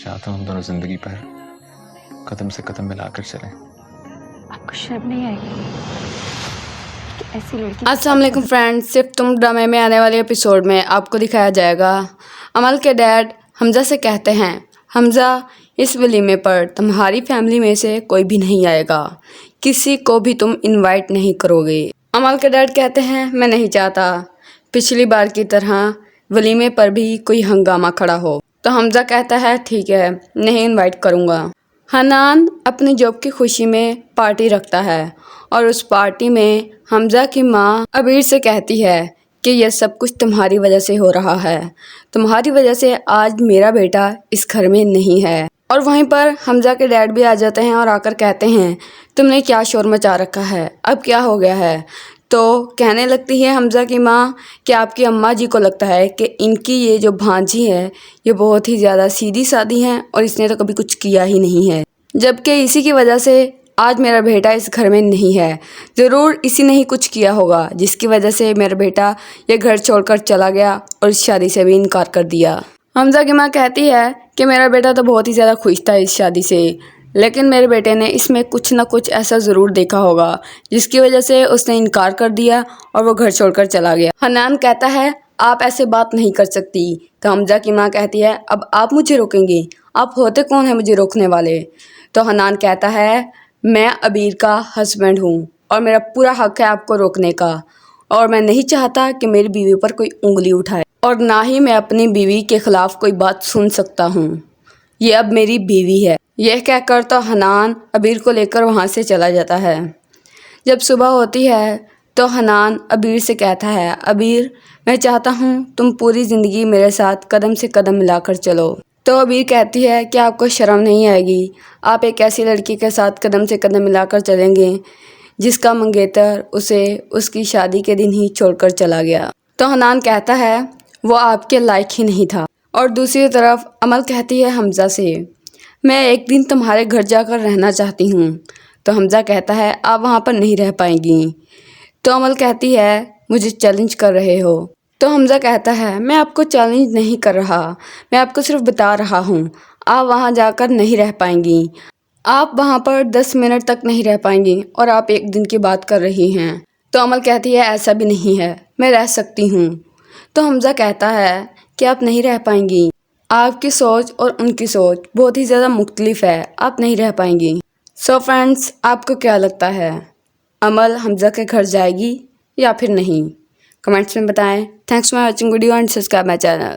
چاہتا ہوں ہم دونوں زندگی پر قدم سے قدم ملا کر چلیں. آپ کو شرم نہیں آئے گی کہ ایسی لڑکی؟ السلام علیکم فرینڈز. صرف تم ڈرامے میں آنے والے ایپیسوڈ میں آپ کو دکھایا جائے گا امل کے ڈیڈ حمزہ سے کہتے ہیں حمزہ اس ولیمے پر تمہاری فیملی میں سے کوئی بھی نہیں آئے گا, کسی کو بھی تم انوائٹ نہیں کرو گے. امل کے ڈیڈ کہتے ہیں میں نہیں چاہتا پچھلی بار کی طرح ولیمے پر بھی کوئی ہنگامہ کھڑا ہو. تو حمزہ کہتا ہے ٹھیک ہے نہیں انوائٹ کروں گا. حنان اپنی جاب کی خوشی میں پارٹی رکھتا ہے اور اس پارٹی میں حمزہ کی ماں عبیر سے کہتی ہے کہ یہ سب کچھ تمہاری وجہ سے ہو رہا ہے, تمہاری وجہ سے آج میرا بیٹا اس گھر میں نہیں ہے. اور وہیں پر حمزہ کے ڈیڈ بھی آ جاتے ہیں اور آ کر کہتے ہیں تم نے کیا شور مچا رکھا ہے, اب کیا ہو گیا ہے. تو کہنے لگتی ہے حمزہ کی ماں کہ آپ کی اماں جی کو لگتا ہے کہ ان کی یہ جو بھانجی ہے یہ بہت ہی زیادہ سیدھی سادی ہیں اور اس نے تو کبھی کچھ کیا ہی نہیں ہے, جبکہ اسی کی وجہ سے آج میرا بیٹا اس گھر میں نہیں ہے. ضرور اسی نے ہی کچھ کیا ہوگا جس کی وجہ سے میرا بیٹا یہ گھر چھوڑ کر چلا گیا اور اس شادی سے بھی انکار کر دیا. حمزہ کی ماں کہتی ہے کہ میرا بیٹا تو بہت ہی زیادہ خوش تھا اس شادی سے, لیکن میرے بیٹے نے اس میں کچھ نہ کچھ ایسا ضرور دیکھا ہوگا جس کی وجہ سے اس نے انکار کر دیا اور وہ گھر چھوڑ کر چلا گیا. حنان کہتا ہے آپ ایسے بات نہیں کر سکتی. تو حمزہ کی ماں کہتی ہے اب آپ مجھے روکیں گی, آپ ہوتے کون ہیں مجھے روکنے والے. تو حنان کہتا ہے میں عبیر کا ہسبینڈ ہوں اور میرا پورا حق ہے آپ کو روکنے کا, اور میں نہیں چاہتا کہ میری بیوی پر کوئی انگلی اٹھائے, اور نہ ہی میں اپنی بیوی کے خلاف کوئی بات سن سکتا ہوں, یہ اب میری بیوی ہے. یہ کہہ کر تو حنان عبیر کو لے کر وہاں سے چلا جاتا ہے. جب صبح ہوتی ہے تو حنان عبیر سے کہتا ہے عبیر میں چاہتا ہوں تم پوری زندگی میرے ساتھ قدم سے قدم ملا کر چلو. تو عبیر کہتی ہے کہ آپ کو شرم نہیں آئے گی, آپ ایک ایسی لڑکی کے ساتھ قدم سے قدم ملا کر چلیں گے جس کا منگیتر اسے اس کی شادی کے دن ہی چھوڑ کر چلا گیا. تو حنان کہتا ہے وہ آپ کے لائق ہی نہیں تھا. اور دوسری طرف امل کہتی ہے حمزہ سے میں ایک دن تمہارے گھر جا کر رہنا چاہتی ہوں. تو حمزہ کہتا ہے آپ وہاں پر نہیں رہ پائیں گی. تو امل کہتی ہے مجھے چیلنج کر رہے ہو. تو حمزہ کہتا ہے میں آپ کو چیلنج نہیں کر رہا, میں آپ کو صرف بتا رہا ہوں آپ وہاں جا کر نہیں رہ پائیں گی, آپ وہاں پر 10 منٹ تک نہیں رہ پائیں گی اور آپ ایک دن کی بات کر رہی ہیں. تو امل کہتی ہے ایسا بھی نہیں ہے, میں رہ سکتی ہوں. تو حمزہ کہتا ہے کہ آپ نہیں رہ پائیں گی, آپ کی سوچ اور ان کی سوچ بہت ہی زیادہ مختلف ہے, آپ نہیں رہ پائیں گی. سو فرینڈز آپ کو کیا لگتا ہے امل حمزہ کے گھر جائے گی یا پھر نہیں؟ کمنٹس میں بتائیں. Thanks for watching video and subscribe my channel.